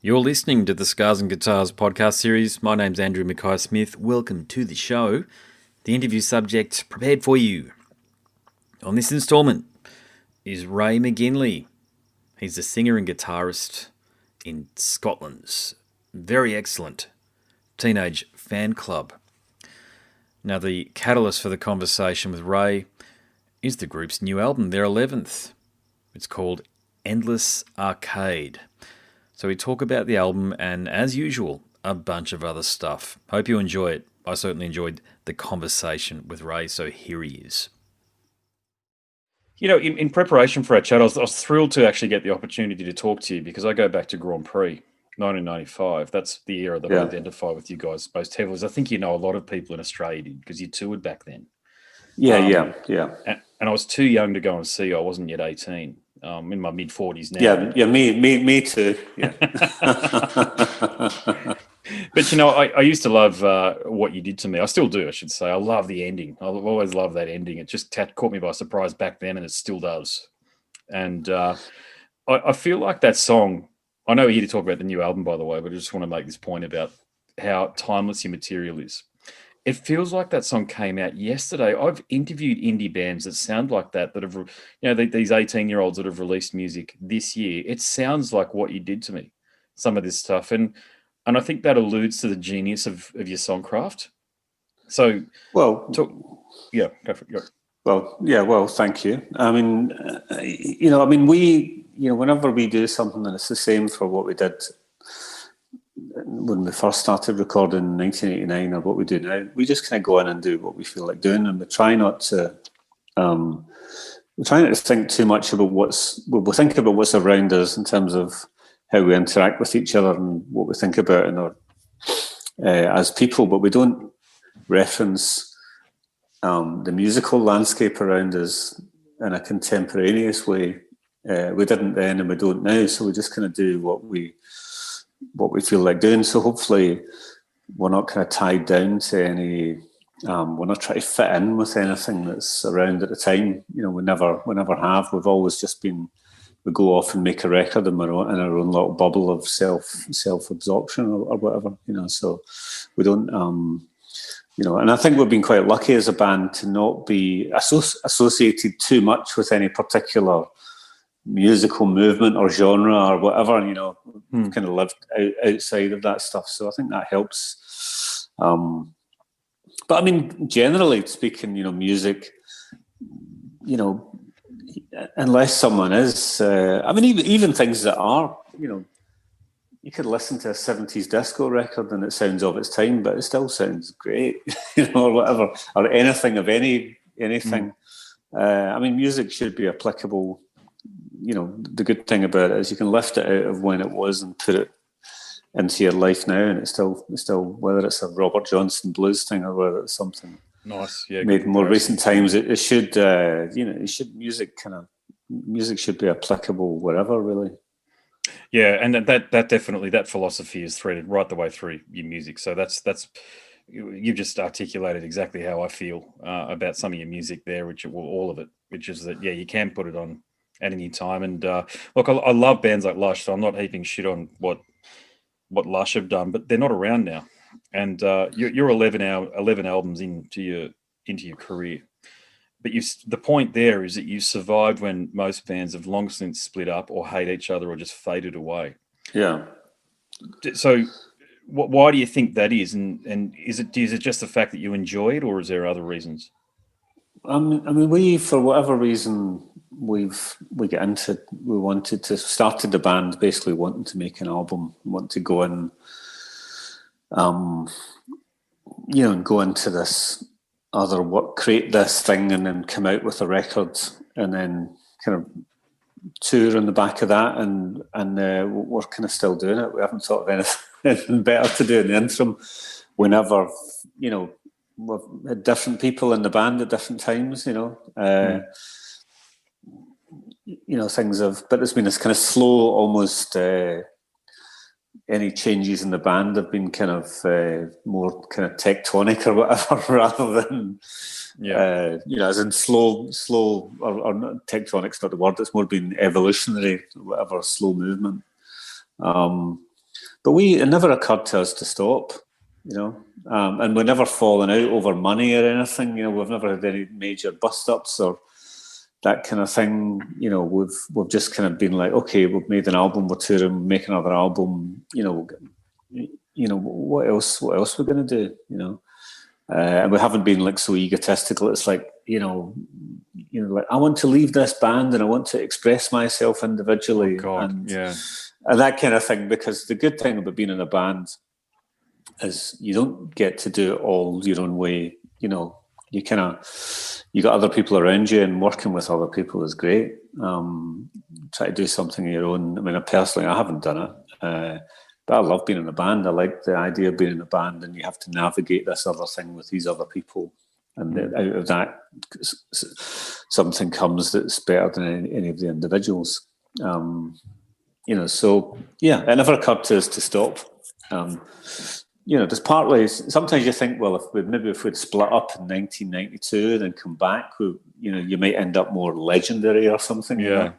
You're listening to the Scars and Guitars podcast series. My name's Andrew Mackay-Smith. Welcome to the show. The interview subject prepared for you on this instalment is Ray McGinley. He's a singer and guitarist in Scotland's very excellent Teenage Fanclub. Now, the catalyst for the conversation with Ray is the group's new album, their 11th. It's called Endless Arcade. So we talk about the album and, as usual, a bunch of other stuff. Hope you enjoy it. I certainly enjoyed the conversation with Ray, so here he is. You know, in preparation for our chat, I was thrilled to actually get the opportunity to talk to you because I go back to Grand Prix, 1995. That's the era that I identify with you guys most heavily. I think you know a lot of people in Australia did because you toured back then. Yeah. And I was too young to go and see you. I wasn't yet 18. In my mid-40s now. Yeah, me too. Yeah. But, you know, I used to love what you did to me. I still do, I should say. I love the ending. I've always loved that ending. It just caught me by surprise back then, and it still does. And I feel like that song, I know we're here to talk about the new album, by the way, but I just want to make this point about how timeless your material is. It feels like that song came out yesterday. I've interviewed indie bands that sound like that have, you know, these 18-year-olds that have released music this year. It sounds like what you did to me, some of this stuff. And I think that alludes to the genius of your songcraft. So, go for it. Well, thank you. I mean, whenever we do something, and it's the same for what we did when we first started recording in 1989 or what we do now, we just kind of go in and do what we feel like doing, and we try not to think too much about we'll think about what's around us in terms of how we interact with each other and what we think about in our as people, but we don't reference the musical landscape around us in a contemporaneous way. We didn't then, and we don't now, so we just kind of do what we feel like doing. So hopefully we're not kind of tied down to any, we're not trying to fit in with anything that's around at the time. You know, we never have. We've always just been, we go off and make a record in our own little bubble of self-absorption or whatever, you know, so we don't, and I think we've been quite lucky as a band to not be associated too much with any particular musical movement or genre or whatever, you know, kind of lived outside of that stuff. So I think that helps. But I mean, generally speaking, you know, music, you know, unless someone is, even things that are, you know, you could listen to a 70s disco record and it sounds of its time, but it still sounds great, you know, or whatever, or anything of anything. I mean, music should be applicable. You know, the good thing about it is you can lift it out of when it was and put it into your life now, and it's still whether it's a Robert Johnson blues thing or whether it's something nice, made in more recent times. It should, music should be applicable wherever, really. Yeah, and that definitely, that philosophy is threaded right the way through your music. So that's you've just articulated exactly how I feel about some of your music there, all of it, which is that you can put it on at any time. And look, I love bands like Lush, so I'm not heaping shit on what Lush have done, but they're not around now. And you're 11 albums into your career. But the point there is that you survived when most bands have long since split up or hate each other or just faded away. Yeah. So why do you think that is? And is it just the fact that you enjoy it, or is there other reasons? I mean, we, for whatever reason, we wanted to started the band basically wanting to make an album, want to go in, and go into this other work, create this thing, and then come out with a record, and then kind of tour on the back of that, and we're kind of still doing it. We haven't thought of anything better to do in the interim. We never, we've had different people in the band at different times, things but it's been this kind of slow, almost, any changes in the band have been kind of more kind of tectonic or whatever, rather than, as in slow, or not, tectonic's not the word, it's more been evolutionary, whatever, slow movement. But it never occurred to us to stop, and we're never falling out over money or anything. We've never had any major bust-ups or that kind of thing. We've just kind of been like, okay, we've made an album, we're touring, make another album. What else? What else we're going to do? And we haven't been like so egotistical. It's like, like I want to leave this band and I want to express myself individually, and that kind of thing. Because the good thing about being in a band is you don't get to do it all your own way. You got other people around you, and working with other people is great. Try to do something of your own. I mean, personally, I haven't done it. But I love being in a band. I like the idea of being in a band, and you have to navigate this other thing with these other people. And out of that, something comes that's better than any of the individuals. So, yeah, it never occurred to us to stop. There's partly, sometimes you think, well, if we'd split up in 1992 and then come back, you might end up more legendary or something. Yeah.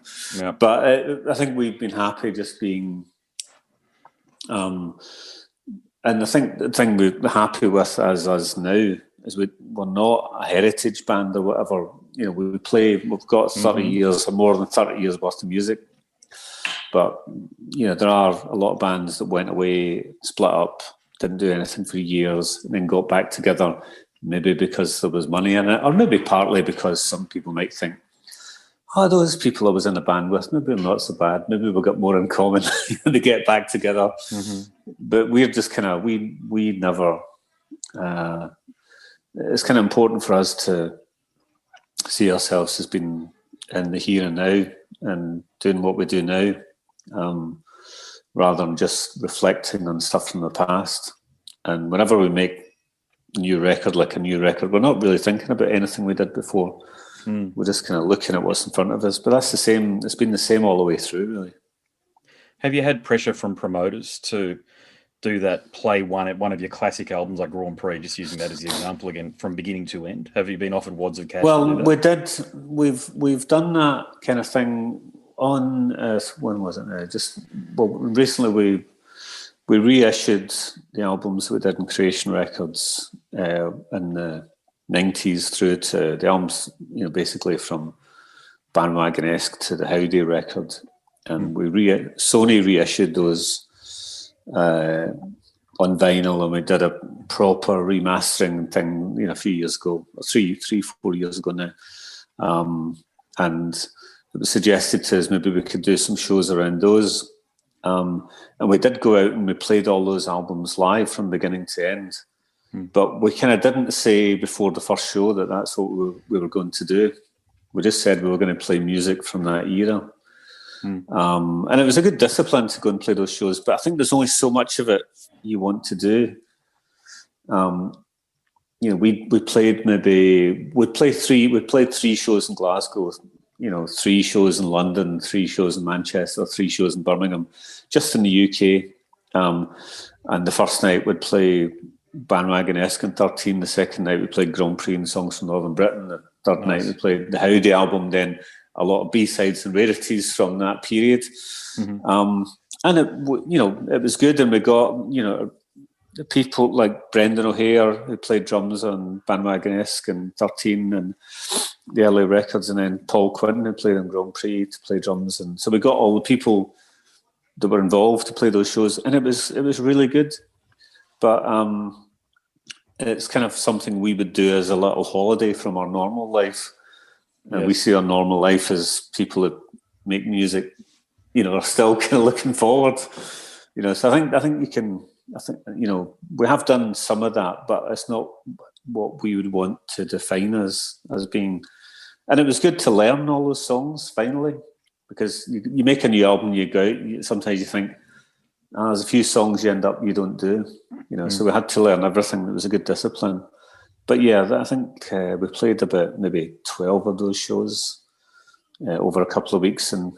But I think we've been happy just being... and I think the thing we're happy with as us now is we're not a heritage band or whatever. We've got 30 years or more than 30 years worth of music. But, there are a lot of bands that went away, split up, didn't do anything for years, and then got back together, maybe because there was money in it, or maybe partly because some people might think, those people I was in a band with, maybe I'm not so bad. Maybe we've got more in common and they get back together. But we're just kind of, we never, it's kind of important for us to see ourselves as being in the here and now and doing what we do now, rather than just reflecting on stuff from the past. And whenever we make a new record, we're not really thinking about anything we did before. We're just kind of looking at what's in front of us. But that's the same. It's been the same all the way through, really. Have you had pressure from promoters to do that, play one of your classic albums like Grand Prix, just using that as the example again, from beginning to end? Have you been offered wads of cash? Well, we did. We've done that kind of thing on, when was it now? Recently we reissued the albums we did in Creation Records in the 90s through to the albums, basically from Bandwagon-esque to the Howdy record, and Sony reissued those on vinyl, and we did a proper remastering thing, a few years ago, 4 years ago now, and it was suggested to us maybe we could do some shows around those, and we did go out and we played all those albums live from beginning to end. But we kind of didn't say before the first show that that's what we were going to do. We just said we were going to play music from that era. And it was a good discipline to go and play those shows, but I think there's only so much of it you want to do. We played three shows in Glasgow, 3 shows in London, 3 shows in Manchester, 3 shows in Birmingham, just in the UK. And the first night we'd play Bandwagon-esque and 13. The second night we played Grand Prix and Songs from Northern Britain. The third night we played the Howdy album, then a lot of B-sides and rarities from that period. And it was good, and we got, the people like Brendan O'Hare, who played drums on Bandwagon-esque and 13 and the early records, and then Paul Quinn, who played on Grand Prix, to play drums. And so we got all the people that were involved to play those shows, and it was really good. But it's kind of something we would do as a little holiday from our normal life. And we see our normal life as people that make music, are still kind of looking forward. So I think we have done some of that, but it's not what we would want to define as being. And it was good to learn all those songs finally, because you make a new album, you go out, sometimes you think, there's a few songs you don't do, so we had to learn everything. It was a good discipline. But yeah, I think we played about maybe 12 of those shows over a couple of weeks, and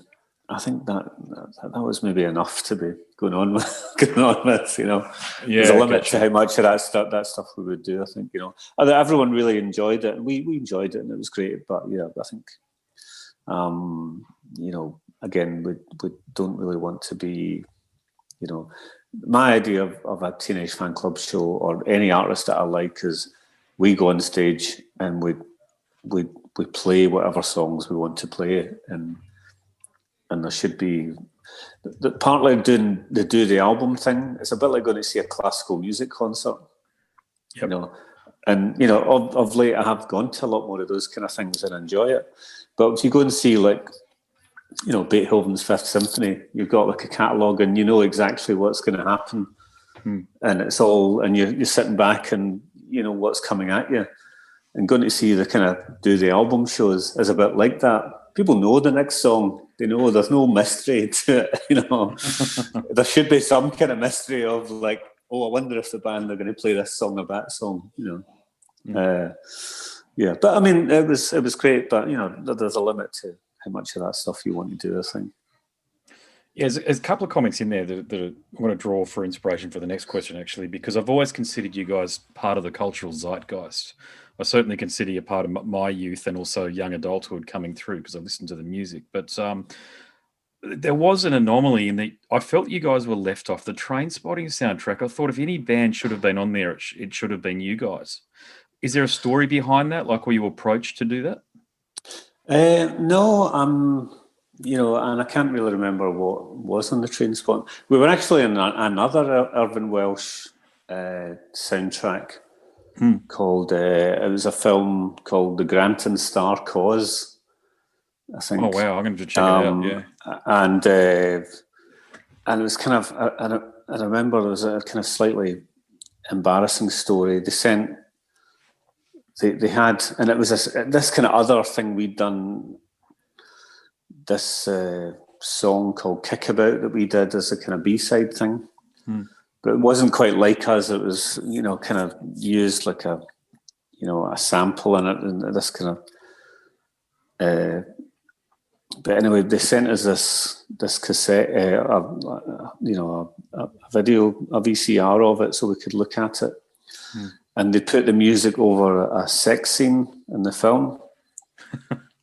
I think that was maybe enough to be going on with. There's a limit to how much of that stuff we would do. I think everyone really enjoyed it, and we enjoyed it, and it was great. But yeah, I think again, we don't really want to be My idea of a Teenage Fanclub show or any artist that I like is we go on stage and we play whatever songs we want to play, and there should be partly they do the album thing. It's a bit like going to see a classical music concert, Yep. And of late I have gone to a lot more of those kind of things and enjoy it. But if you go and see Beethoven's Fifth Symphony, you've got like a catalogue and you know exactly what's going to happen, and it's all, and you're sitting back and you know what's coming at you. And going to see the kind of do the album shows is a bit like that. People know the next song. They know there's no mystery to it. There should be some kind of mystery of like, oh, I wonder if the band are going to play this song or that song. But I mean, it was great. But there's a limit to how much of that stuff you want to do, I think. Yeah, there's a couple of comments in there that I want to draw for inspiration for the next question, actually, because I've always considered you guys part of the cultural zeitgeist. I certainly consider you part of my youth and also young adulthood coming through because I listened to the music. But there was an anomaly in that I felt you guys were left off the Trainspotting soundtrack. I thought if any band should have been on there, it should have been you guys. Is there a story behind that? Like, were you approached to do that? No, and I can't really remember what was on the Trainspotting. We were actually in another Irvine Welsh soundtrack called. It was a film called The Granton Star Cause, I think. Oh wow! I'm going to check it out. Yeah, and it was kind of. I remember there was a kind of slightly embarrassing story. They sent. They had, and it was this kind of other thing we'd done. This song called Kickabout that we did as a kind of B-side thing. But it wasn't quite like us. It was, kind of used like a sample in it and this kind of... but anyway, they sent us this cassette, a video, a VCR of it so we could look at it. And they put the music over a sex scene in the film.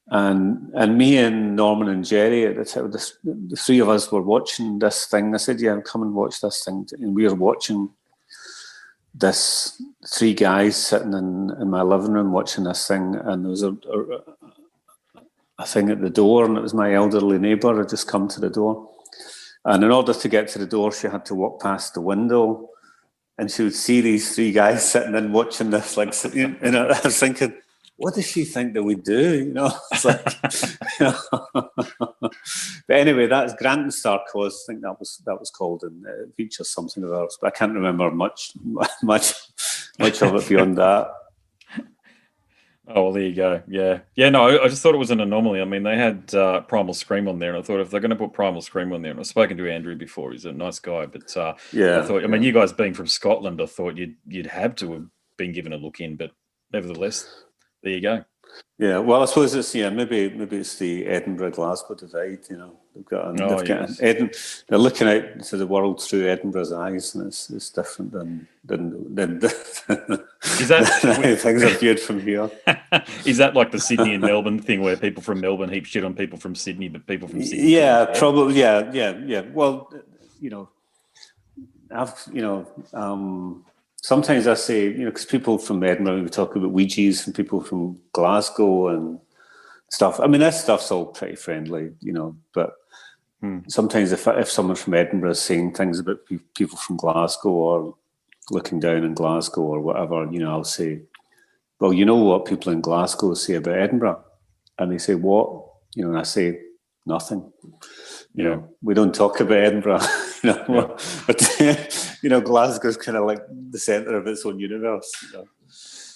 And me and Norman and Jerry at the time, the three of us were watching this thing. I said, "Yeah, come and watch this thing." And we were watching this, three guys sitting in my living room watching this thing. And there was a thing at the door, and it was my elderly neighbour had just come to the door. And in order to get to the door, she had to walk past the window, and she would see these three guys sitting and watching this. Like, and I was thinking, what does she think that we do? It's like, But anyway, that's Granton Star Cause. I think that was called, and it features something of ours. But I can't remember much of it beyond that. Oh, well, there you go. Yeah. No, I just thought it was an anomaly. I mean, they had Primal Scream on there, and I thought if they're going to put Primal Scream on there, and I've spoken to Andrew before, he's a nice guy, but I thought, I mean, you guys being from Scotland, I thought you'd have to have been given a look in, but nevertheless, there you go. Yeah, well, I suppose it's maybe it's the Edinburgh-Glasgow divide. They're looking out to the world through Edinburgh's eyes, and it's different than is that things are viewed from here. Is that like the Sydney and Melbourne thing, where people from Melbourne heap shit on people from Sydney, but people from Sydney? Yeah, probably. Yeah. Well, sometimes I say, because people from Edinburgh, we talk about Ouija's, and people from Glasgow and stuff. I mean, that stuff's all pretty friendly, but sometimes if someone from Edinburgh is saying things about people from Glasgow or looking down in Glasgow or whatever, I'll say, well, you know what people in Glasgow say about Edinburgh? And they say, what? And I say, nothing. We don't talk about Edinburgh, but Glasgow's kind of like the centre of its own universe.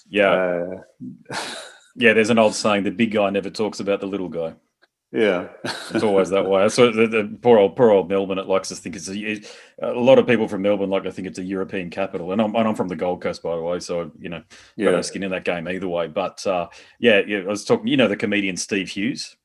Yeah, there's an old saying: the big guy never talks about the little guy. Yeah, it's always that way. So the poor old Melbourne, it likes to think it's a lot of people from Melbourne like to think it's a European capital, and I'm from the Gold Coast, by the way, so got no skin in that game either way. But I was talking, the comedian Steve Hughes.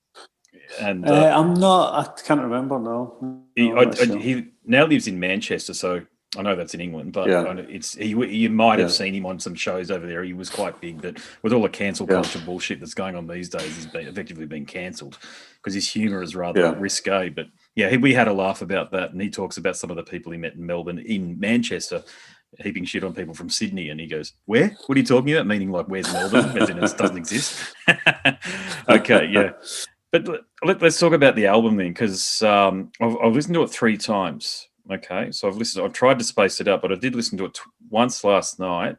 And I'm not. I can't remember. No, he now lives in Manchester. So I know that's in England, but Yeah. you might have Yeah. seen him on some shows over there. He was quite big, but with all the cancel Yeah. culture bullshit that's going on these days, he's effectively been cancelled because his humour is rather Yeah. risque. But yeah, we had a laugh about that, and he talks about some of the people he met in Melbourne, in Manchester, heaping shit on people from Sydney, and he goes, "Where? What are you talking about?" Meaning like, "Where's Melbourne?" As in it doesn't exist. Okay, yeah. But let's talk about the album then, because I've listened to it 3 times. Okay, so I've tried to space it out, but I did listen to it once last night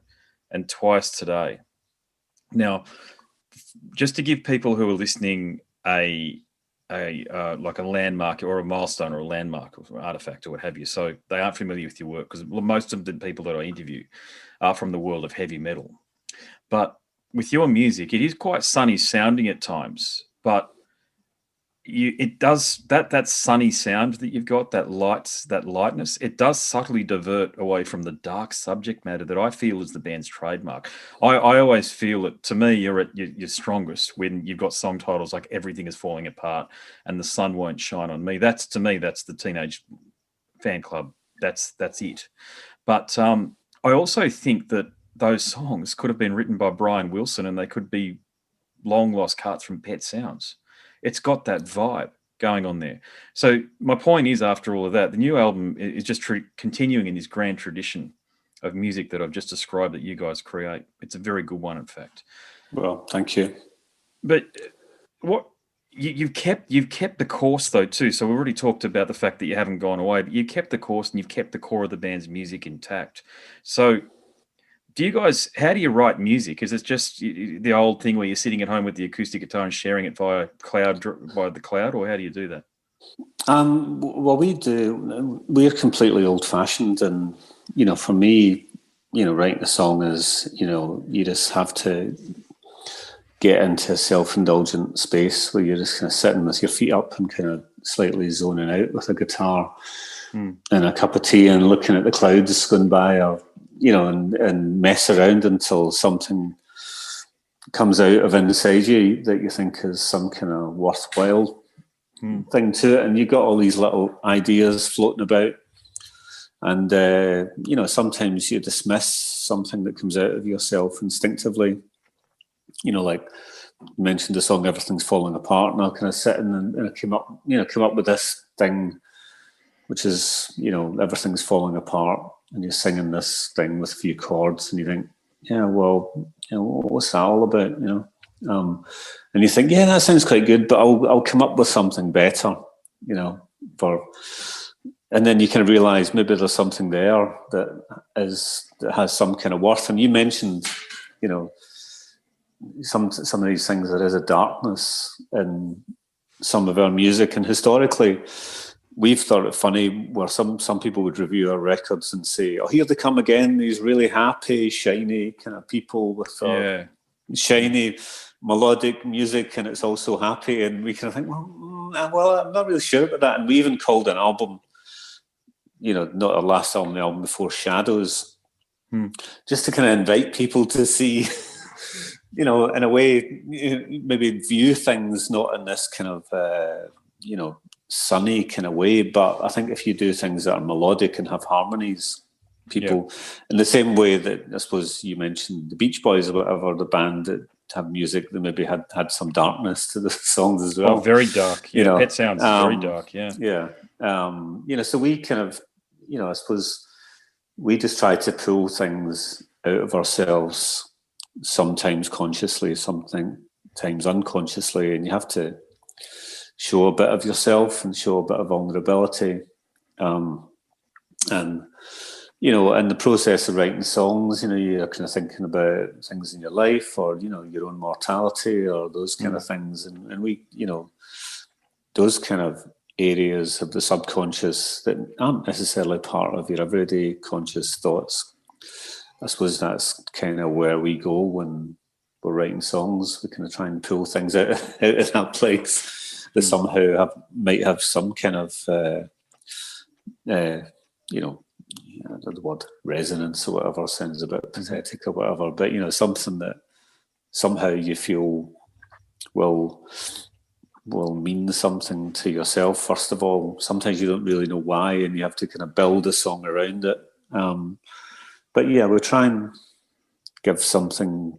and twice today. Now, just to give people who are listening a like a landmark or a milestone or a landmark or an artifact or what have you, so they aren't familiar with your work, because most of the people that I interview are from the world of heavy metal. But with your music, it is quite sunny sounding at times, but it does that sunny sound that you've got, that lightness, it does subtly divert away from the dark subject matter that I feel is the band's trademark. I always feel that, to me, you're at your strongest when you've got song titles like "Everything Is Falling Apart" and "The Sun Won't Shine on Me." That's, to me, that's the Teenage Fanclub. That's it. But I also think that those songs could have been written by Brian Wilson, and they could be long lost cuts from Pet Sounds. It's got that vibe going on there. So my point is, after all of that, the new album is just continuing in this grand tradition of music that I've just described that you guys create. It's a very good one, in fact. Well, thank you. But what you've kept the course though too. So we already talked about the fact that you haven't gone away, but you kept the course and you've kept the core of the band's music intact. So how do you write music? Is it just the old thing where you're sitting at home with the acoustic guitar and sharing it via the cloud, or how do you do that? Well, we're completely old-fashioned, and for me, writing a song is, you just have to get into a self-indulgent space where you're just kind of sitting with your feet up and kind of slightly zoning out with a guitar and a cup of tea and looking at the clouds going by, or and mess around until something comes out of inside you that you think is some kind of worthwhile thing to it, and you've got all these little ideas floating about, and sometimes you dismiss something that comes out of yourself instinctively. Like you mentioned the song "Everything's Falling Apart," and I'll kind of sit and I came up with this thing, which is everything's falling apart, and you're singing this thing with a few chords, and you think, yeah, well, what's that all about? And you think, yeah, that sounds quite good, but I'll come up with something better, and then you kind of realise maybe there's something there that has some kind of worth. And you mentioned, some of these things, there is a darkness in some of our music, and historically we've thought it funny where some people would review our records and say, "Oh, here they come again, these really happy, shiny kind of people with shiny melodic music, and it's also happy." And we kind of think, well, I'm not really sure about that. And we even called an album, not our last album, the album before, "Shadows," just to kind of invite people to see, in a way, maybe view things not in this kind of, sunny kind of way, but I think if you do things that are melodic and have harmonies, people, in the same way that I suppose you mentioned the Beach Boys or whatever, the band that have music that maybe had some darkness to the songs as well. Oh, very dark. Yeah, Pet Sounds very dark. Yeah. Yeah. So we kind of, I suppose we just try to pull things out of ourselves, sometimes consciously, sometimes unconsciously, and you have to show a bit of yourself and show a bit of vulnerability. And, in the process of writing songs, you're kind of thinking about things in your life, or, your own mortality, or those kind of things. And we, those kind of areas of the subconscious that aren't necessarily part of your everyday conscious thoughts. I suppose that's kind of where we go when we're writing songs. We kind of try and pull things out of that place that somehow might have some kind of, the word resonance or whatever sounds a bit pathetic or whatever, but, something that somehow you feel will mean something to yourself, first of all. Sometimes you don't really know why, and you have to kind of build a song around it. But yeah, we try and give something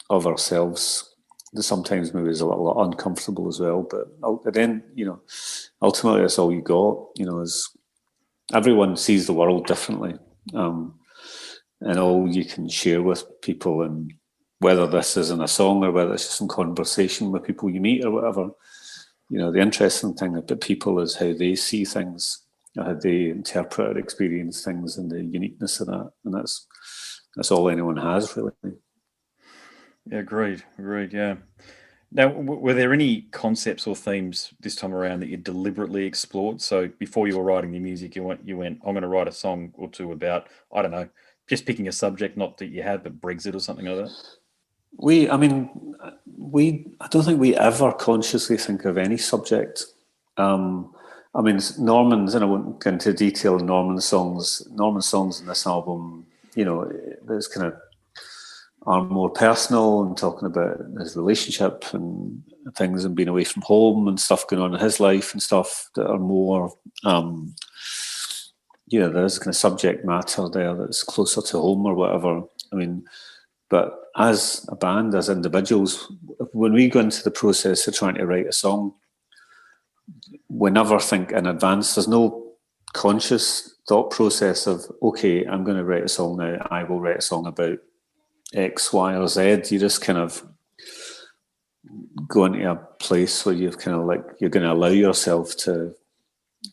of ourselves that sometimes maybe is a little uncomfortable as well. But then, ultimately that's all you got, is everyone sees the world differently. And all you can share with people, and whether this is in a song or whether it's just in conversation with people you meet or whatever, the interesting thing about people is how they see things, how they interpret or experience things, and the uniqueness of that. And that's all anyone has, really. Yeah, agreed, yeah. Now, were there any concepts or themes this time around that you deliberately explored? So before you were writing the music, you went, I'm going to write a song or two about, I don't know, just picking a subject, not that you have, but Brexit or something like that? I don't think we ever consciously think of any subject. Norman's, and I won't get into detail in Norman's songs in this album, there's kind of are more personal and talking about his relationship and things and being away from home and stuff going on in his life and stuff that are more, there's kind of subject matter there that's closer to home or whatever. But as a band, as individuals, when we go into the process of trying to write a song, we never think in advance. There's no conscious thought process of, okay, I'm going to write a song now. I will write a song about X, Y, or Z. You just kind of go into a place where you've kind of you're going to allow yourself to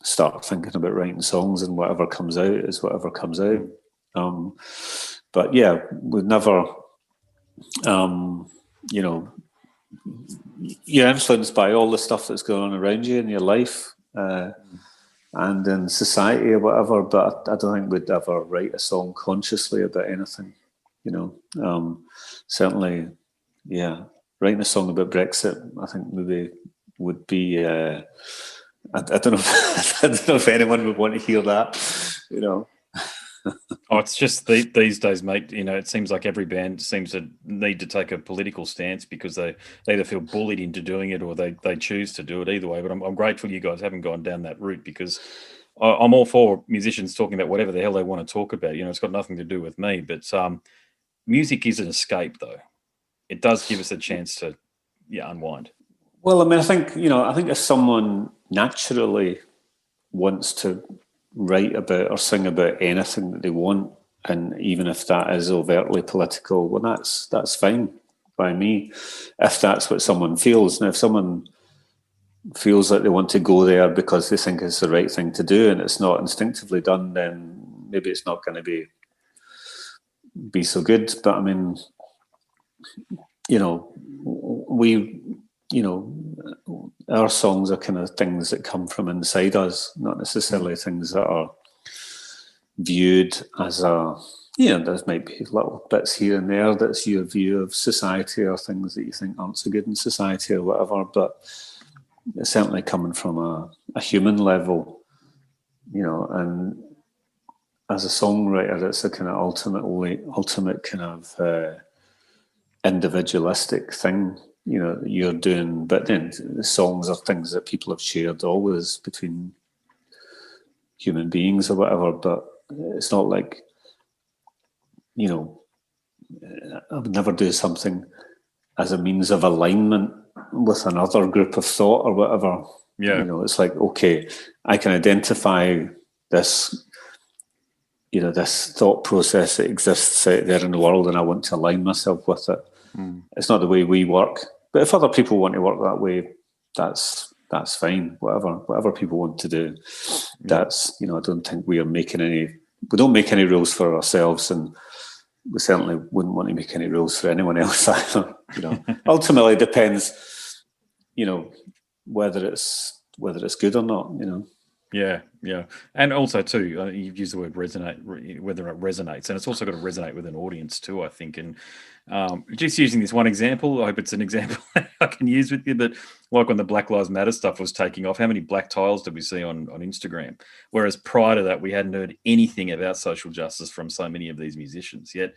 start thinking about writing songs, and whatever comes out is whatever comes out. But yeah, we've never, you're influenced by all the stuff that's going on around you in your life and in society or whatever, but I don't think we'd ever write a song consciously about anything. Certainly, yeah. Writing a song about Brexit, I think maybe would be. I don't know. I don't know if anyone would want to hear that. Oh, it's just these days, mate. It seems like every band seems to need to take a political stance because they either feel bullied into doing it or they choose to do it either way. But I'm grateful you guys haven't gone down that route, because I'm all for musicians talking about whatever the hell they want to talk about. It's got nothing to do with me. But music is an escape, though. It does give us a chance to, unwind. Well, I think if someone naturally wants to write about or sing about anything that they want, and even if that is overtly political, well, that's fine by me. If that's what someone feels, now if someone feels like they want to go there because they think it's the right thing to do and it's not instinctively done, then maybe it's not going to be so good. But our songs are kind of things that come from inside us, not necessarily things that are viewed as there might be little bits here and there that's your view of society or things that you think aren't so good in society or whatever, but it's certainly coming from a human level, and as a songwriter, it's a kind of ultimate kind of individualistic thing, you're doing. But then the songs are things that people have shared always between human beings or whatever. But it's not like, I would never do something as a means of alignment with another group of thought or whatever. Yeah. It's like, okay, I can identify this, this thought process that exists out there in the world, and I want to align myself with it. It's not the way we work. But if other people want to work that way, that's fine. Whatever people want to do, that's, I don't think we don't make any rules for ourselves, and we certainly wouldn't want to make any rules for anyone else either. Ultimately, it depends, whether it's good or not. Yeah. And also, too, you've used the word resonate, whether it resonates. And it's also got to resonate with an audience, too, I think. And just using this one example, I hope it's an example I can use with you, but like when the Black Lives Matter stuff was taking off, how many black tiles did we see on Instagram? Whereas prior to that, we hadn't heard anything about social justice from so many of these musicians. Yet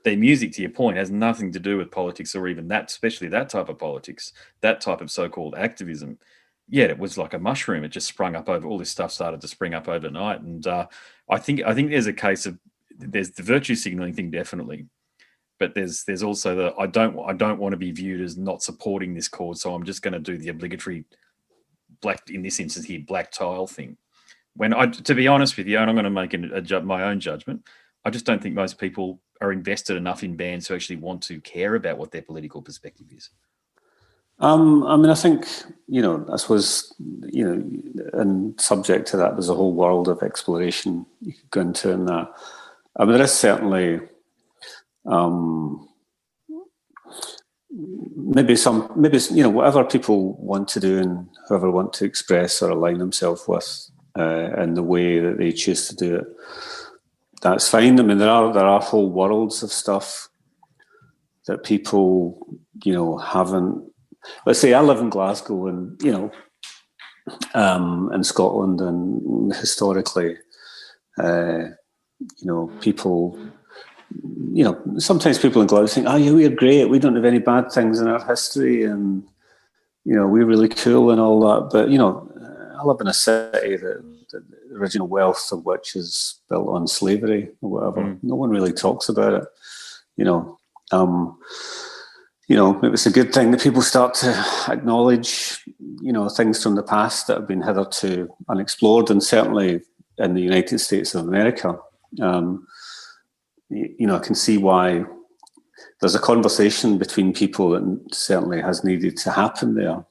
their music, to your point, has nothing to do with politics or even that, especially that type of politics, that type of so-called activism. yeah, it was like a mushroom. It just sprung up over all this stuff started to spring up overnight, and I think there's a case of there's the virtue signaling thing definitely, but there's also the I don't want to be viewed as not supporting this cause, so I'm just going to do the obligatory black, in this instance here, black tile thing. When to be honest with you, and I'm going to make my own judgment, I just don't think most people are invested enough in bands to actually want to care about what their political perspective is. I mean, I think, I suppose, and subject to that, there's a whole world of exploration you could go into in that. I mean, there is certainly maybe whatever people want to do and whoever want to express or align themselves with in the way that they choose to do it, that's fine. I mean, there are whole worlds of stuff that people, haven't. Let's say I live in Glasgow, and in Scotland, and historically, people, sometimes people in Glasgow think, "Oh, yeah, we're great. We don't have any bad things in our history, and we're really cool and all that." But I live in a city that the original wealth of which is built on slavery or whatever. No one really talks about it. Maybe it's a good thing that people start to acknowledge, things from the past that have been hitherto unexplored, and certainly in the United States of America. I can see why there's a conversation between people that certainly has needed to happen there,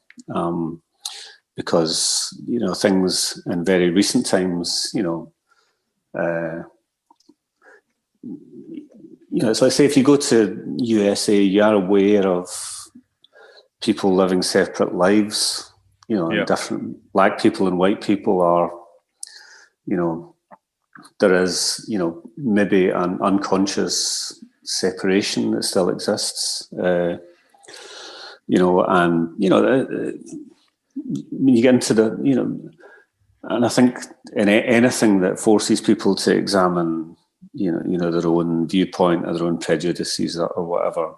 because, things in very recent times, it's like, say, if you go to USA, you are aware of people living separate lives, different black people and white people are, there is, maybe an unconscious separation that still exists, and, when you get into the, and I think in anything that forces people to examine their own viewpoint or their own prejudices or whatever,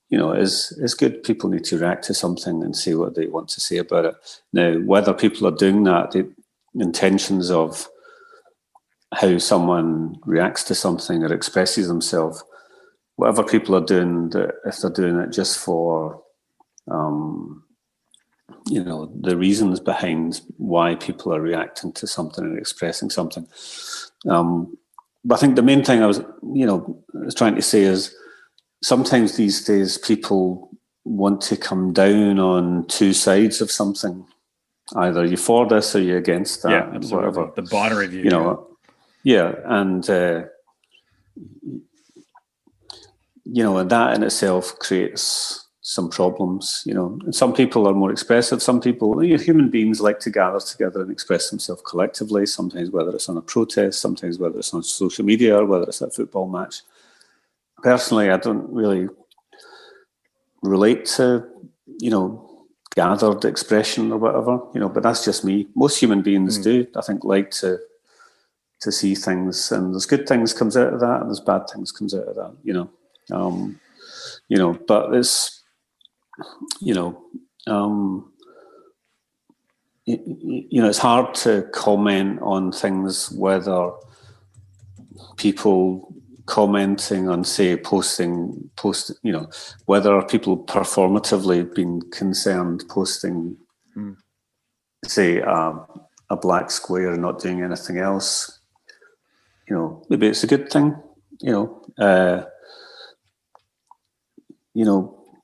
is good. People need to react to something and say what they want to say about it. Now, whether people are doing that, the intentions of how someone reacts to something or expresses themselves, whatever people are doing, if they're doing it just for, the reasons behind why people are reacting to something and expressing something. But I think the main thing I was trying to say is sometimes these days people want to come down on two sides of something. Either you're for this or you're against that. Yeah, absolutely. Whatever. The binary view. And and that in itself creates some problems. And some people are more expressive. Some people, human beings, like to gather together and express themselves collectively, sometimes whether it's on a protest, sometimes whether it's on social media, or whether it's at a football match. Personally, I don't really relate to, gathered expression or whatever, but that's just me. Most human beings do, I think, like to see things, and there's good things comes out of that, and there's bad things comes out of that, but it's, it's hard to comment on things whether people commenting on, say, whether people performatively being concerned posting, say, a black square and not doing anything else. Maybe it's a good thing,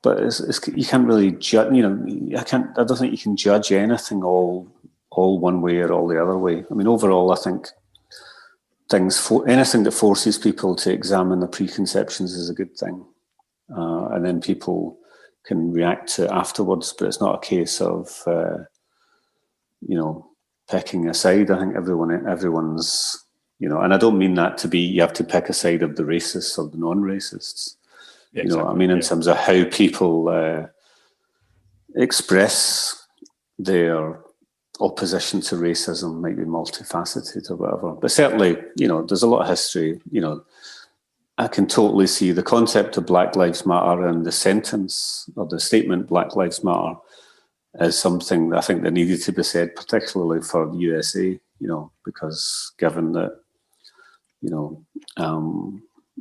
but it's you can't really judge. I don't think you can judge anything all one way or all the other way. I mean, overall, I think anything that forces people to examine their preconceptions is a good thing, and then people can react to it afterwards. But it's not a case of picking a side. I think everyone's and I don't mean that to be you have to pick a side of the racists or the non-racists. Yeah, exactly. I mean, in terms of how people express their opposition to racism might be multifaceted or whatever. But certainly, there's a lot of history. I can totally see the concept of Black Lives Matter and the sentence or the statement Black Lives Matter is something that I think that needed to be said, particularly for the USA, because given that,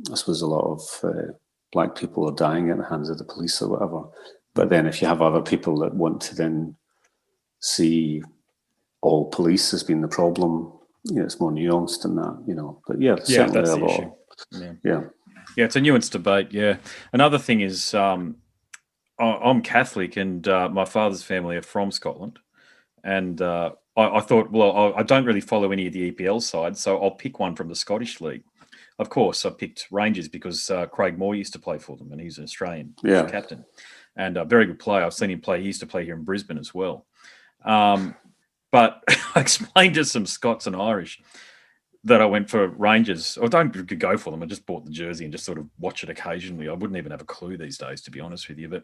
I suppose a lot of black people are dying at the hands of the police or whatever. But then if you have other people that want to then see all police as being the problem, it's more nuanced than that, But yeah, certainly that's a the lot. issue. Yeah. Yeah, it's a nuanced debate, yeah. Another thing is I'm Catholic and my father's family are from Scotland. And I thought, well, I don't really follow any of the EPL sides, so I'll pick one from the Scottish League. Of course, I picked Rangers because Craig Moore used to play for them, and he's an Australian captain. And a very good player. I've seen him play. He used to play here in Brisbane as well. But I explained to some Scots and Irish that I went for Rangers. I don't go for them. I just bought the jersey and just sort of watch it occasionally. I wouldn't even have a clue these days, to be honest with you. But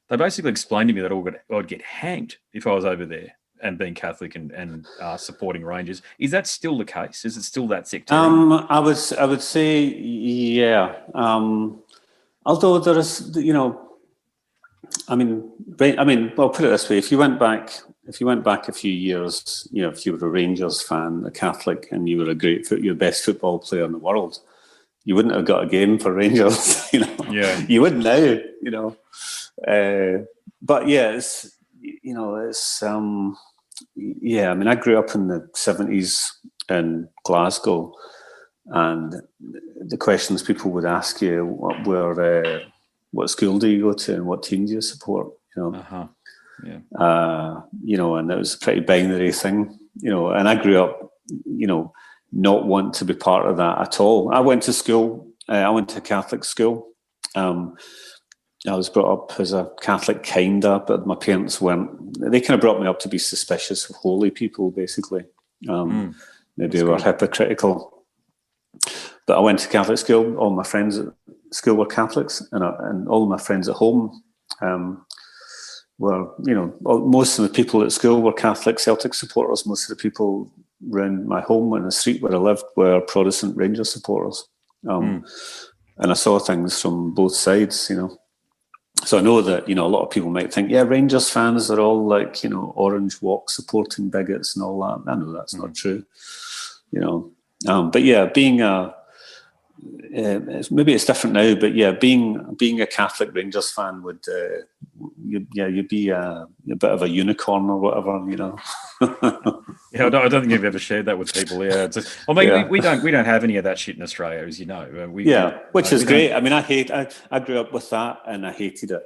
they basically explained to me that I'd get hanged if I was over there and being Catholic and supporting Rangers. Is that still the case? Is it still that sectarian? I would say, yeah. Although there is, well, put it this way: if you went back a few years, if you were a Rangers fan, a Catholic, and you were your best football player in the world, you wouldn't have got a game for Rangers. Yeah, you wouldn't now. But yeah, it's yeah. I mean, I grew up in the 70s in Glasgow, and the questions people would ask you were, what school do you go to and what team do you support? Yeah. And it was a pretty binary thing, and I grew up, not wanting to be part of that at all. I went to school, I went to a Catholic school. I was brought up as a Catholic, but my parents weren't. They kind of brought me up to be suspicious of holy people, basically. Maybe they were hypocritical. But I went to Catholic school. All my friends at school were Catholics, and all my friends at home were, most of the people at school were Catholic Celtic supporters. Most of the people around my home and the street where I lived were Protestant Rangers supporters. And I saw things from both sides, So I know that, a lot of people might think, yeah, Rangers fans are all like, orange walk supporting bigots and all that. I know that's not true, But yeah, being maybe it's different now, but yeah, being a Catholic Rangers fan would, you'd be a bit of a unicorn or whatever, Yeah, I don't think you've ever shared that with people. Yeah, we don't have any of that shit in Australia, as you know. Which is great. I mean, I grew up with that, and I hated it.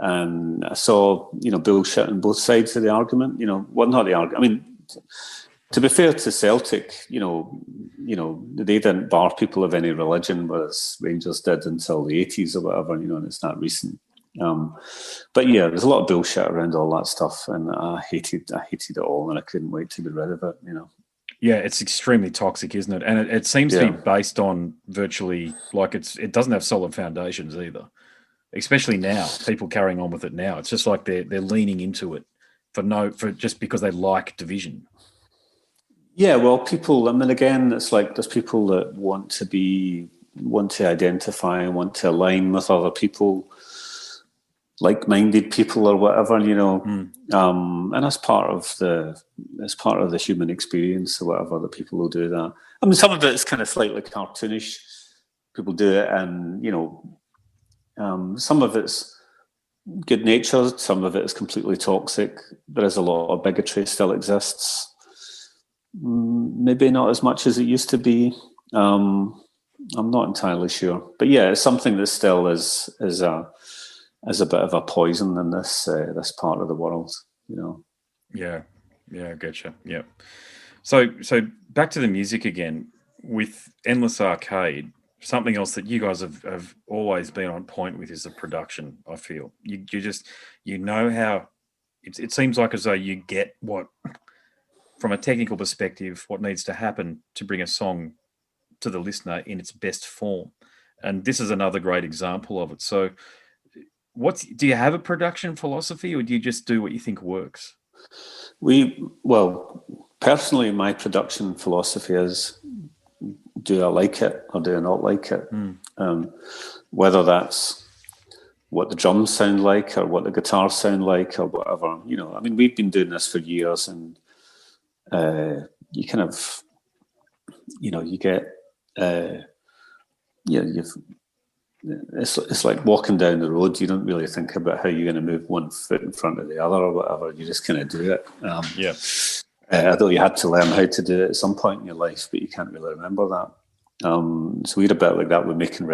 And I saw bullshit on both sides of the argument. Well, not the argument. I mean, to be fair to Celtic, they didn't bar people of any religion, whereas Rangers did until the 80s or whatever. And it's not recent. But yeah, there's a lot of bullshit around all that stuff, and I hated it all, and I couldn't wait to be rid of it. Yeah, it's extremely toxic, isn't it? And it seems to be based on virtually it doesn't have solid foundations either. Especially now, people carrying on with it now. It's just like they're leaning into it for just because they like division. Yeah, well, people. I mean, again, it's like there's people that want to identify and want to align with other people, like-minded people or whatever, and that's part of the human experience or whatever, that people will do that. I mean, some of it's kind of slightly cartoonish. People do it, and some of it's good-natured, some of it is completely toxic. There is a lot of bigotry still exists. Maybe not as much as it used to be. I'm not entirely sure, but yeah, it's something that still is a bit of a poison in this part of the world, Yeah, I getcha. Yeah. So back to the music again with Endless Arcade. Something else that you guys have always been on point with is the production. I feel you just how it seems like as though you get what, from a technical perspective, what needs to happen to bring a song to the listener in its best form, and this is another great example of it. So, do you have a production philosophy, or do you just do what you think works? Personally, my production philosophy is: do I like it or do I not like it? Whether that's what the drums sound like or what the guitars sound like or whatever. You know, I mean, we've been doing this for years, and you kind of, you know, you get, it's like walking down the road. You don't really think about how you're going to move one foot in front of the other or whatever. You just kind of do it. Although you had to learn how to do it at some point in your life, but you can't really remember that. So we're a bit like that with making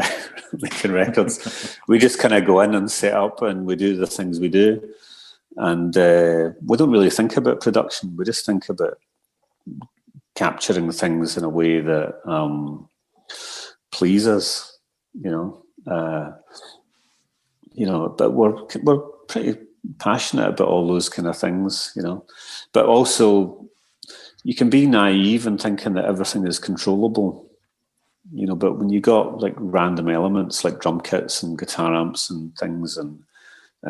records. We just kind of go in and set up and we do the things we do. And we don't really think about production. We just think about capturing things in a way that pleases, you know. But we're pretty passionate about all those kind of things, you know. But also, you can be naive in thinking that everything is controllable. You know, but when you got like random elements like drum kits and guitar amps and things and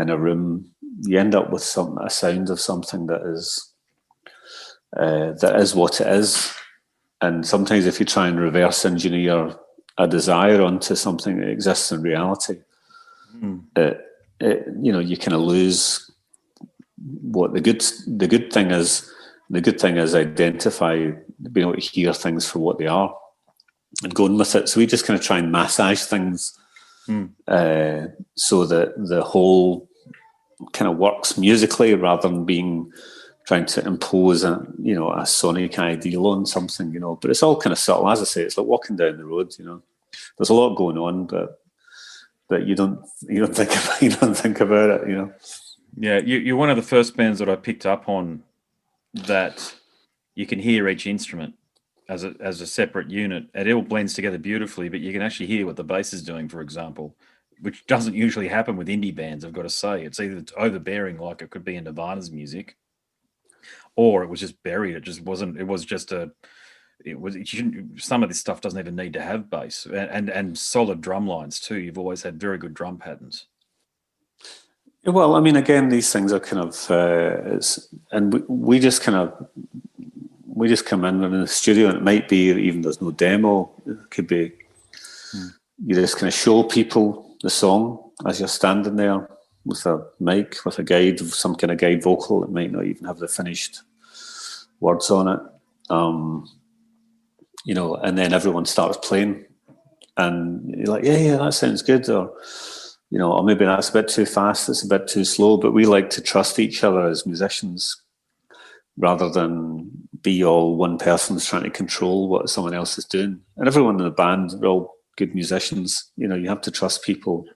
in a room, you end up with a sound of something that is what it is. And sometimes if you try and reverse engineer a desire onto something that exists in reality, you kind of lose what the good thing is. The good thing is being able to hear things for what they are and going with it. So we just kind of try and massage things so that the whole kind of works musically rather than trying to impose a sonic ideal on something, you know. But it's all kind of subtle. As I say, it's like walking down the road, you know. There's a lot going on, but you don't think about it, you know. Yeah, you're one of the first bands that I picked up on that you can hear each instrument as a separate unit. It all blends together beautifully, but you can actually hear what the bass is doing, for example, which doesn't usually happen with indie bands, I've got to say. It's either overbearing, like it could be in Nirvana's music, or it was just buried. It just wasn't. It was just some of this stuff doesn't even need to have bass and solid drum lines too. You've always had very good drum patterns. Well, I mean, again, these things are kind of, we just come in the studio, and it might be even there's no demo. It could be you just kind of show people the song as you're standing there with a mic, with a guide, some kind of guide vocal. It might not even have the finished words on it, you know. And then everyone starts playing, and you're like, yeah, that sounds good, or you know, or maybe that's a bit too fast, it's a bit too slow. But we like to trust each other as musicians rather than be all one person's trying to control what someone else is doing. And everyone in the band, we're all good musicians. You know, you have to trust people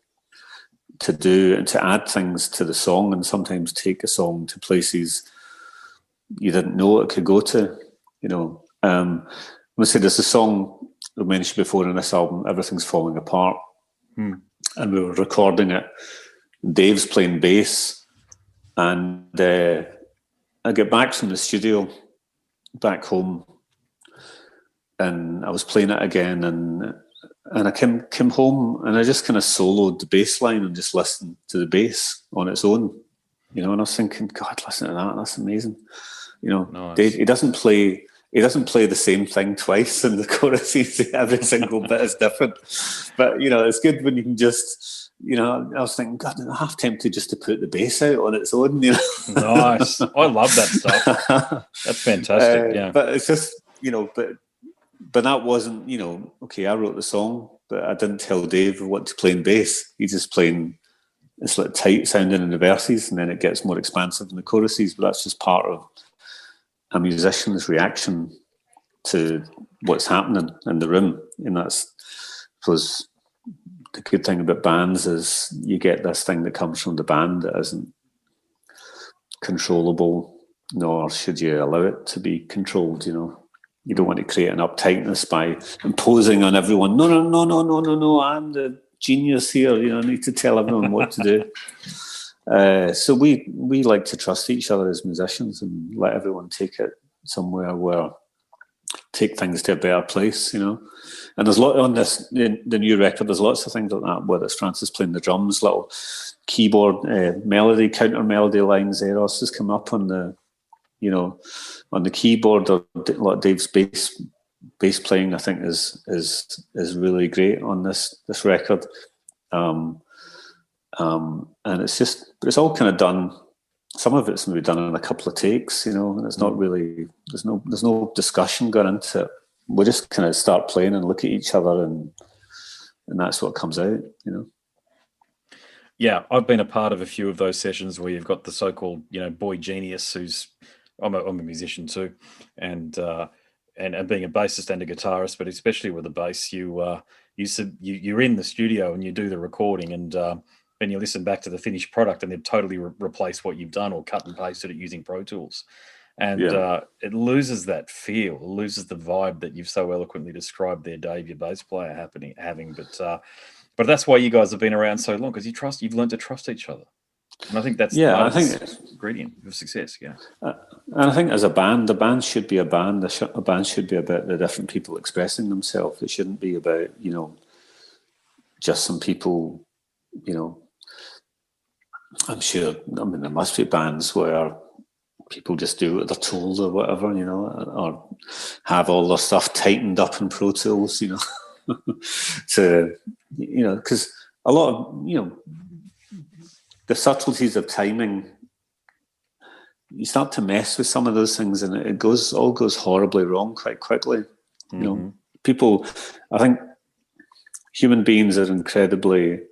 to do and to add things to the song, and sometimes take a song to places you didn't know it could go to, you know. Let's say there's a song we mentioned before in this album, Everything's Falling Apart. And we were recording it. Dave's playing bass, and I get back from the studio back home, and I was playing it again, and I came home, and I just kind of soloed the bass line and just listened to the bass on its own, you know. And I was thinking, God, listen to that, that's amazing, you know. Nice. Dave, he doesn't play the same thing twice in the choruses. Every single bit is different. But, you know, it's good when you can just, you know, I was thinking, God, I'm half tempted just to put the bass out on its own, you know. Nice. I love that stuff. That's fantastic, yeah. But it's just, you know, but that wasn't, you know, okay, I wrote the song, but I didn't tell Dave what to play in bass. He's just playing, it's like tight sounding in the verses, and then it gets more expansive in the choruses, but that's just part of a musician's reaction to what's happening in the room. And that's, I suppose, the good thing about bands is you get this thing that comes from the band that isn't controllable, nor should you allow it to be controlled, you know. You don't want to create an uptightness by imposing on everyone, no, I'm the genius here, you know, I need to tell everyone what to do. So we like to trust each other as musicians and let everyone take it somewhere take things to a better place, you know. And there's a lot on this, the new record, there's lots of things like that, whether it's Francis playing the drums, little keyboard melody, counter melody lines. Eros has come up on the, you know, on the keyboard, or a lot of Dave's bass playing, I think, is really great on this record. And it's all kind of done. Some of it's maybe done in a couple of takes, and it's not really, there's no discussion going into it. We just kind of start playing and look at each other, and that's what comes out. Yeah, I've been a part of a few of those sessions where you've got the so-called, boy genius who's, I'm a musician too, and being a bassist and a guitarist, but especially with the bass, you're in the studio and you do the recording, and then you listen back to the finished product, and they've totally replaced what you've done or cut and pasted it using Pro Tools, and it loses that feel, it loses the vibe that you've so eloquently described there, Dave, your bass player having, but that's why you guys have been around so long, because you've learned to trust each other. And I think that's part of the ingredient of success. Yeah. And I think as a band should be a band. A band should be about the different people expressing themselves. It shouldn't be about, just some people, I'm sure, there must be bands where people just do what they're told or whatever, or have all their stuff tightened up in Pro Tools, to, because a lot of, the subtleties of timing, you start to mess with some of those things, and it all goes horribly wrong quite quickly. People, I think human beings are incredibly,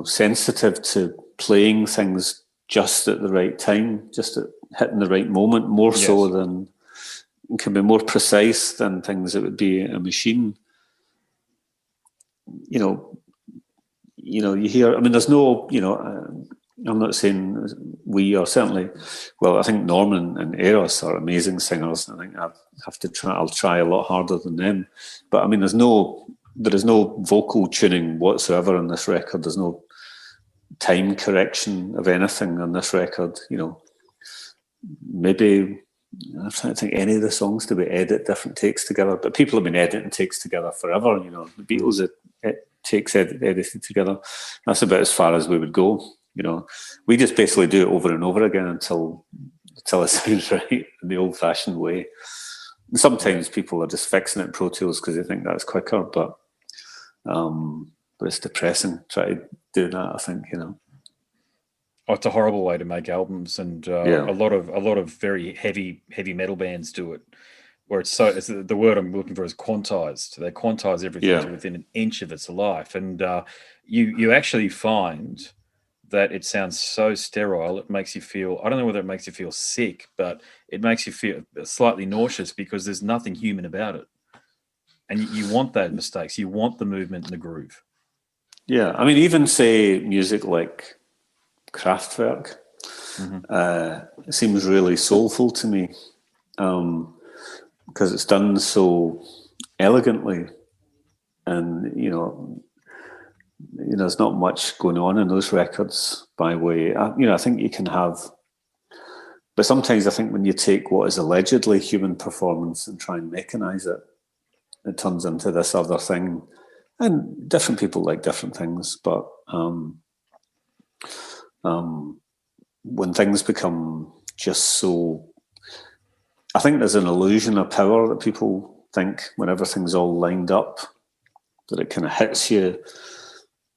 sensitive to playing things just at the right time, just at hitting the right moment, more so than, can be more precise than things that would be a machine. You hear, there's no, I'm not saying we are, certainly, well, I think Norman and Eros are amazing singers. I think I'll try a lot harder than them. But there is no vocal tuning whatsoever on this record. There's no time correction of anything on this record. Maybe, I'm trying to think any of the songs do we edit different takes together, but people have been editing takes together forever. The Beatles, takes edited together. That's about as far as we would go. We just basically do it over and over again until it sounds right in the old-fashioned way. And sometimes people are just fixing it in Pro Tools because they think that's quicker, but it's depressing try to do that. I think Oh, it's a horrible way to make albums, and a lot of very heavy metal bands do it, where it's the word I'm looking for is quantized. They quantize everything to within an inch of its life, and you actually find that it sounds so sterile. It makes you feel, I don't know whether it makes you feel sick, but it makes you feel slightly nauseous because there's nothing human about it, and you want those mistakes. You want the movement and the groove. Yeah, even say music like Kraftwerk seems really soulful to me, because it's done so elegantly, and there's not much going on in those records by way. I think you can have, but sometimes I think when you take what is allegedly human performance and try and mechanize it, it turns into this other thing, and different people like different things, but when things become just so, I think there's an illusion of power that people think when everything's all lined up, that it kind of hits you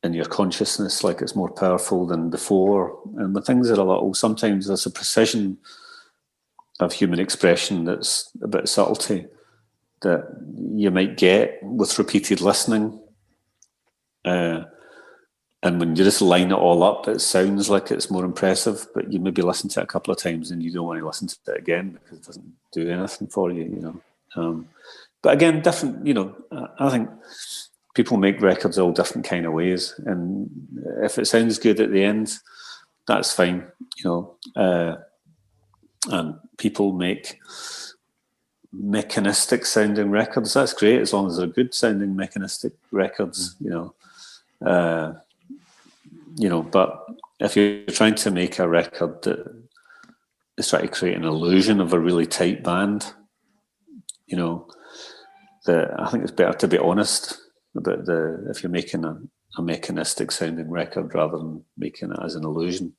in your consciousness like it's more powerful than before. And when things are a little, sometimes there's a precision of human expression that's a bit subtlety that you might get with repeated listening. And when you just line it all up, it sounds like it's more impressive, but you maybe listen to it a couple of times and you don't want to listen to it again because it doesn't do anything for you, But again, different, I think people make records all different kind of ways. And if it sounds good at the end, that's fine, and people make mechanistic sounding records. That's great as long as they're good sounding mechanistic records, but if you're trying to make a record that is trying to create an illusion of a really tight band, I think it's better to be honest about if you're making a mechanistic sounding record rather than making it as an illusion.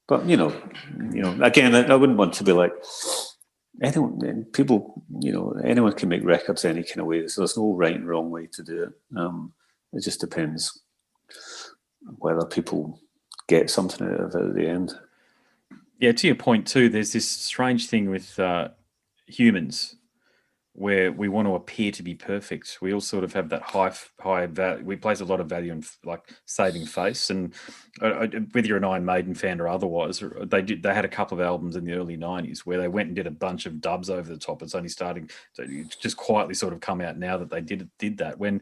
But again, I wouldn't want to be like anyone. People, anyone can make records any kind of way. So there's no right and wrong way to do it. It just depends whether people get something out of it at the end. Yeah, to your point too, there's this strange thing with humans where we want to appear to be perfect. We all sort of have that high value. We place a lot of value in like saving face, and whether you're an Iron Maiden fan or otherwise, they had a couple of albums in the early '90s where they went and did a bunch of dubs over the top. It's only starting to just quietly sort of come out now that they did that. When,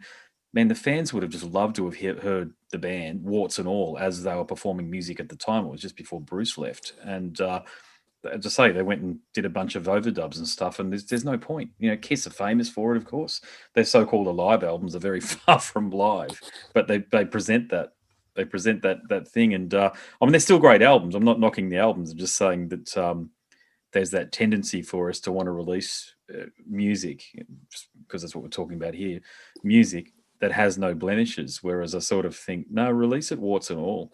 man, the fans would have just loved to have heard the band, warts and all, as they were performing music at the time. It was just before Bruce left, and as I say, they went and did a bunch of overdubs and stuff, and there's no point. You know, Kiss are famous for it, of course. Their so-called live albums are very far from live, but they present that. They present that thing, and I mean, they're still great albums. I'm not knocking the albums. I'm just saying that there's that tendency for us to want to release music, because that's what we're talking about here, music that has no blemishes. Whereas I sort of think, no, release it warts and all.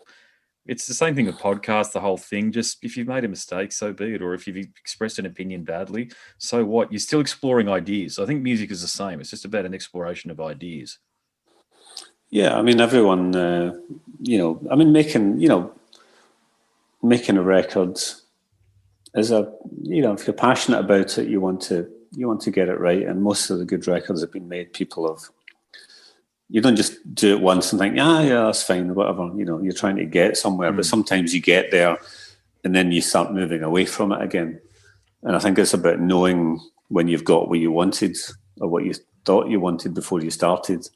It's the same thing with podcasts, the whole thing. Just if you've made a mistake, so be it. Or if you've expressed an opinion badly, so what? You're still exploring ideas. I think music is the same. It's just about an exploration of ideas. Yeah, I mean, everyone, I mean, making a record is if you're passionate about it, you want to get it right. And most of the good records have been made. You don't just do it once and think, yeah, that's fine, or whatever. You're trying to get somewhere, but sometimes you get there and then you start moving away from it again. And I think it's about knowing when you've got what you wanted or what you thought you wanted before you started.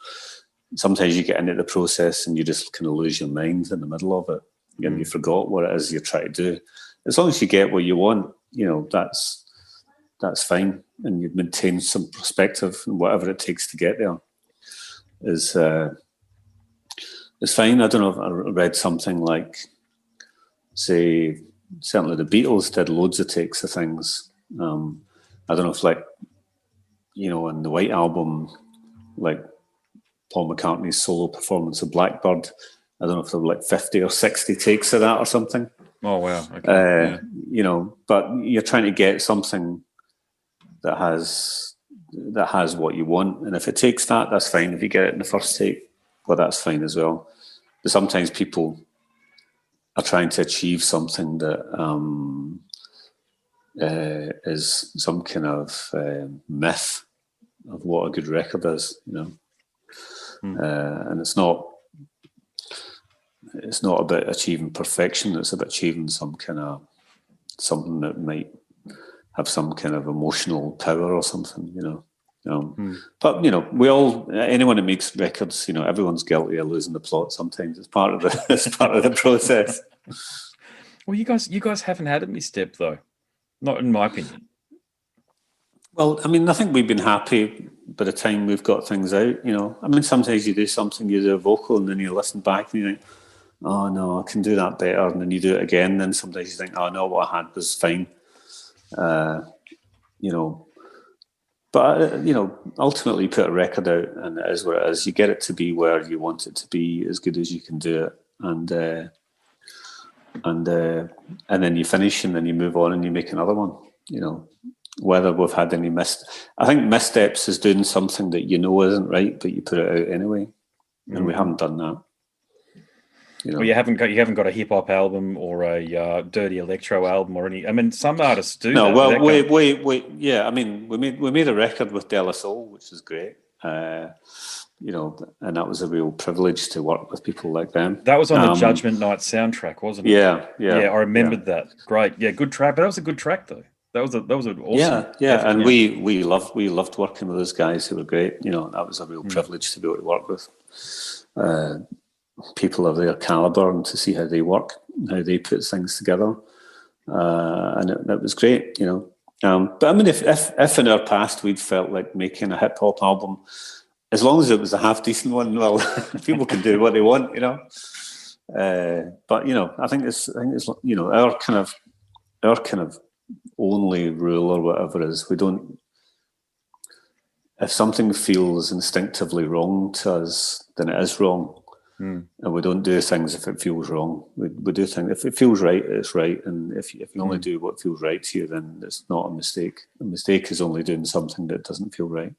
Sometimes you get into the process and you just kind of lose your mind in the middle of it and you forgot what it is you're trying to do. As long as you get what you want, that's fine. And you maintain some perspective and whatever it takes to get there is fine. I don't know if I read something like, say, certainly the Beatles did loads of takes of things. I don't know if in the White Album, like Paul McCartney's solo performance of Blackbird, I don't know if there were like 50 or 60 takes of that or something. Oh, wow. Okay. But you're trying to get something that has what you want. And if it takes that, that's fine. If you get it in the first take, well, that's fine as well. But sometimes people are trying to achieve something that is some kind of myth of what a good record is, and it's not about achieving perfection. It's about achieving something that might have some kind of emotional power or something, But anyone who makes records, everyone's guilty of losing the plot sometimes. It's part of the process. Well, you guys haven't had a misstep though, not in my opinion. Well, I mean, I think we've been happy by the time we've got things out. I mean, sometimes you do something, you do a vocal, and then you listen back and you think, oh no, I can do that better, and then you do it again. Then sometimes you think, oh no, what I had was fine. But ultimately, you put a record out, and it is what it is. You get it to be where you want it to be, as good as you can do it, and then you finish, and then you move on, and you make another one. Whether we've had any I think missteps is doing something that isn't right, but you put it out anyway, and we haven't done that. Well, you haven't got a hip hop album or a dirty electro album or any. I mean, some artists do. No, well, wait. Yeah, I mean, we made a record with De La Soul, which is great. And that was a real privilege to work with people like them. That was on the Judgment Night soundtrack, wasn't it? Yeah. I remembered that. Great, yeah, good track. But that was a good track, though. That was an awesome. Yeah, and we loved working with those guys who were great. That was a real privilege to be able to work with people of their caliber and to see how they work, how they put things together, and it was great. But I mean, if in our past we'd felt like making a hip hop album, as long as it was a half decent one, well, people can do what they want, But I think it's our kind of only rule or whatever is we don't. If something feels instinctively wrong to us, then it is wrong, and we don't do things if it feels wrong. We do things if it feels right, it's right, and if you only do what feels right to you, then it's not a mistake. A mistake is only doing something that doesn't feel right.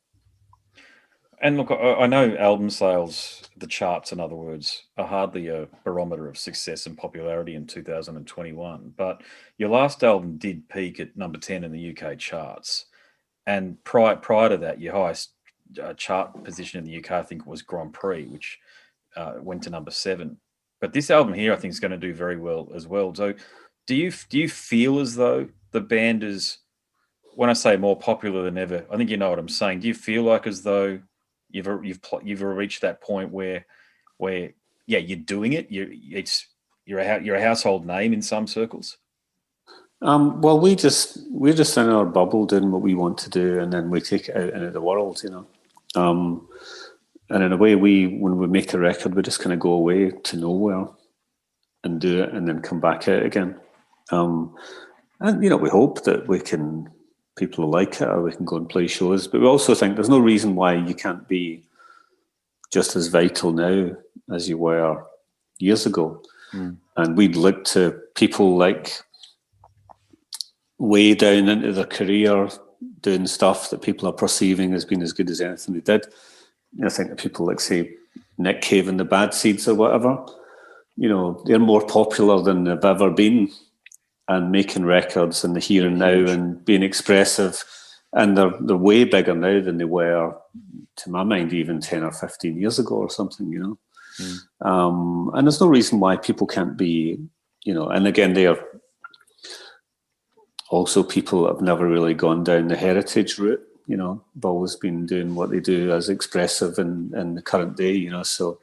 And look, I know album sales, the charts, in other words, are hardly a barometer of success and popularity in 2021. But your last album did peak at number 10 in the UK charts. And prior to that, your highest chart position in the UK, I think, was Grand Prix, which went to number 7. But this album here, I think, is going to do very well as well. So, do you feel as though the band is, when I say more popular than ever, I think you know what I'm saying. Do you feel like as though you've reached that point where yeah, you're doing it. You're a household name in some circles. Well, we're just in our bubble doing what we want to do, and then we take it out into the world, And in a way, when we make a record, we just kind of go away to nowhere and do it, and then come back out again. And we hope that people like it, or we can go and play shows. But we also think there's no reason why you can't be just as vital now as you were years ago. And we'd look to people like way down into their career doing stuff that people are perceiving as being as good as anything they did. I think of people like, say, Nick Cave and the Bad Seeds or whatever. They're more popular than they've ever been, and making records in the here and now and being expressive. And they're way bigger now than they were, to my mind, even 10 or 15 years ago or something, And there's no reason why people can't be, and again, they are also people that have never really gone down the heritage route, have always been doing what they do as expressive in the current day, So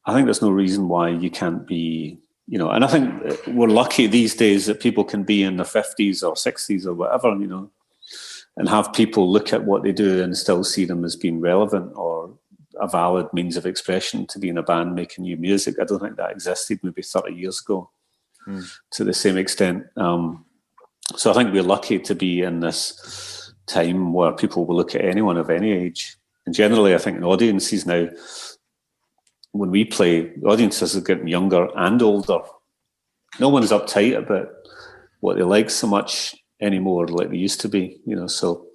I think there's no reason why you can't be, and I think we're lucky these days that people can be in their 50s or 60s or whatever, and have people look at what they do and still see them as being relevant or a valid means of expression to be in a band making new music. I don't think that existed maybe 30 years ago to the same extent. So I think we're lucky to be in this time where people will look at anyone of any age. And generally, I think in audiences now, when we play, audiences are getting younger and older. No one's uptight about what they like so much anymore like they used to be, So,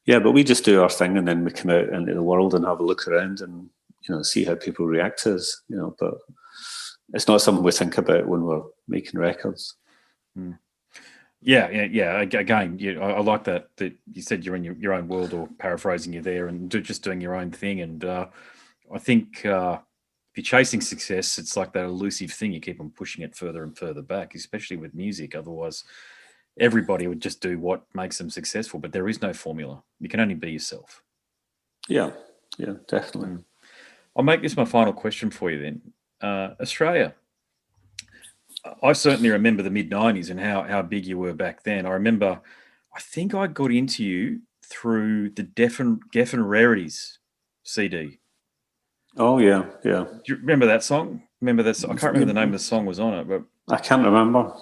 yeah, but we just do our thing, and then we come out into the world and have a look around and, see how people react to us, But it's not something we think about when we're making records. Yeah. Again, I like that you said you're in your own world, or paraphrasing you there, and just doing your own thing. And I think if you're chasing success, it's like that elusive thing. You keep on pushing it further and further back, especially with music. Otherwise, everybody would just do what makes them successful. But there is no formula. You can only be yourself. Yeah, definitely. I'll make this my final question for you then. Australia. I certainly remember the mid-90s and how big you were back then. I think I got into you through the Geffen Rarities CD. Oh, yeah. Do you remember that song? I can't remember the name of the song was on it, but I can't remember.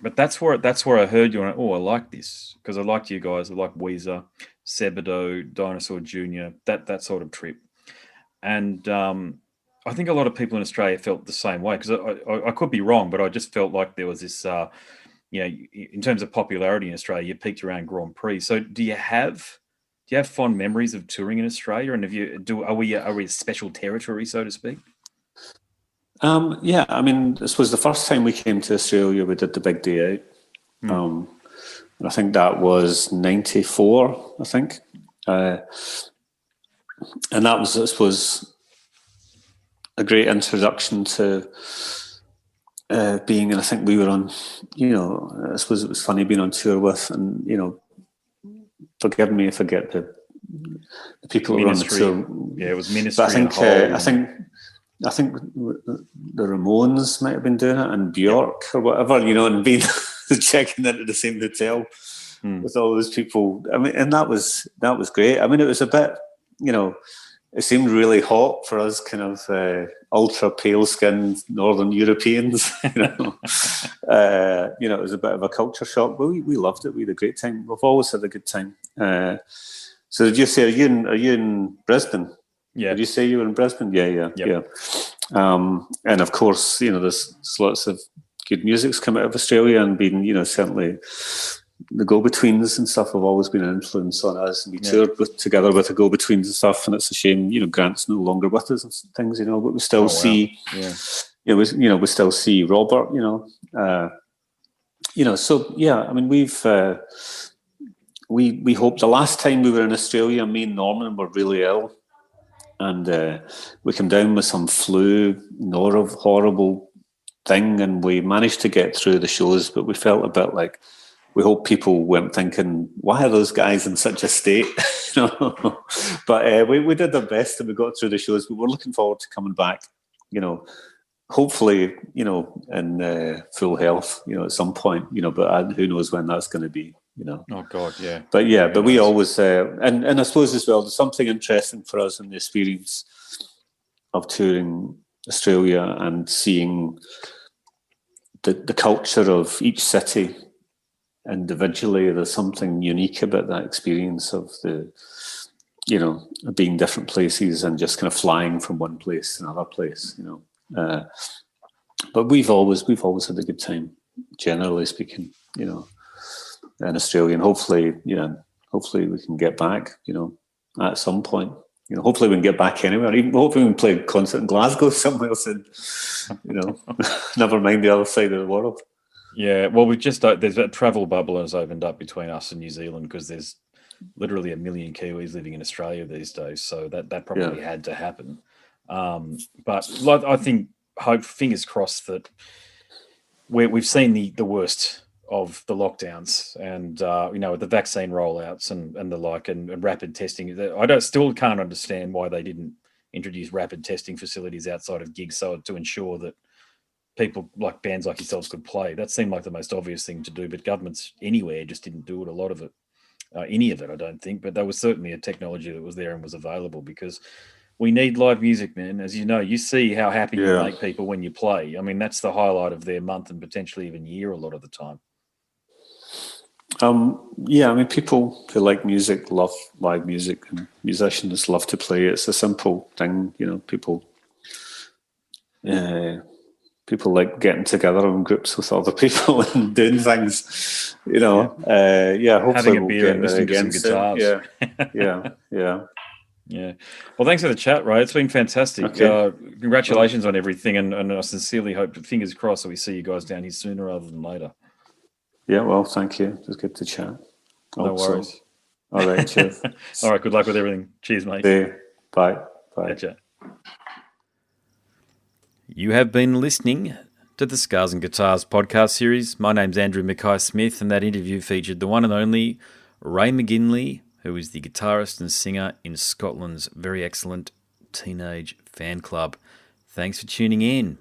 But that's where I heard you. And I like this, because I liked you guys. I like Weezer, Sebadoh, Dinosaur Jr., that sort of trip. And I think a lot of people in Australia felt the same way, because I could be wrong, but I just felt like there was this, in terms of popularity in Australia, you peaked around Grand Prix. So do you have fond memories of touring in Australia? And are we a special territory, so to speak? Yeah, I mean, this was the first time we came to Australia. We did the big day out. And I think that was 94, I think. And that was, I suppose, a great introduction to being, and I think we were on, I suppose it was funny being on tour with, and, forgive me if I get the people who were on the tour. Yeah, it was Ministry. But I think the Ramones might have been doing it, and Bjork or whatever, and being checking into the same hotel with all those people. I mean, and that was great. I mean, it was a bit, it seemed really hot for us, kind of ultra pale skinned Northern Europeans. It was a bit of a culture shock, but we loved it. We had a great time. We've always had a good time. So did you say, are you in Brisbane? Yeah. Did you say you were in Brisbane? Yeah. And of course, there's lots of good music's come out of Australia, and been, certainly the Go-Betweens and stuff have always been an influence on us. And we toured together with the Go-Betweens and stuff. And it's a shame, Grant's no longer with us and things, but we still see, we still see Robert, So yeah, I mean, we hope. The last time we were in Australia, me and Norman were really ill, and we came down with some flu, horrible thing, and we managed to get through the shows, but we felt a bit like, we hope people weren't thinking, why are those guys in such a state? But we did our best and we got through the shows, but we're looking forward to coming back, hopefully, in full health, at some point, but who knows when that's going to be, Oh God, yeah. But we always, and I suppose as well, there's something interesting for us in the experience of touring Australia and seeing the culture of each city individually. There's something unique about that experience of being different places and just kind of flying from one place to another place, but we've always had a good time, generally speaking, in Australia, and hopefully we can get back, at some point. Hopefully we can get back anywhere. Even hopefully we can play a concert in Glasgow somewhere else, and never mind the other side of the world. Yeah, well, there's a travel bubble has opened up between us and New Zealand because there's literally 1 million Kiwis living in Australia these days, so that probably had to happen. But I think, fingers crossed that we've seen the worst of the lockdowns and the vaccine rollouts and the like and rapid testing. I still can't understand why they didn't introduce rapid testing facilities outside of gigs to ensure that people like bands like yourselves could play. That seemed like the most obvious thing to do, but governments anywhere just didn't do it. A lot of it, any of it, I don't think. But there was certainly a technology that was there and was available because we need live music, man. As you know, you see how happy you make people when you play. I mean, that's the highlight of their month and potentially even year a lot of the time. I mean, people who like music love live music, and musicians love to play. It's a simple thing, people like getting together in groups with other people and doing things, hopefully having a beer and listening to some guitars. Yeah. Well, thanks for the chat, Ray. It's been fantastic. Okay. Congratulations on everything, and I sincerely hope, fingers crossed, that we see you guys down here sooner rather than later. Yeah, well, thank you. It was good to chat. No worries. All right, cheers. All right, good luck with everything. Cheers, mate. Bye. Gotcha. You have been listening to the Scars and Guitars podcast series. My name's Andrew Mackay-Smith, and that interview featured the one and only Ray McGinley, who is the guitarist and singer in Scotland's very excellent Teenage Fanclub. Thanks for tuning in.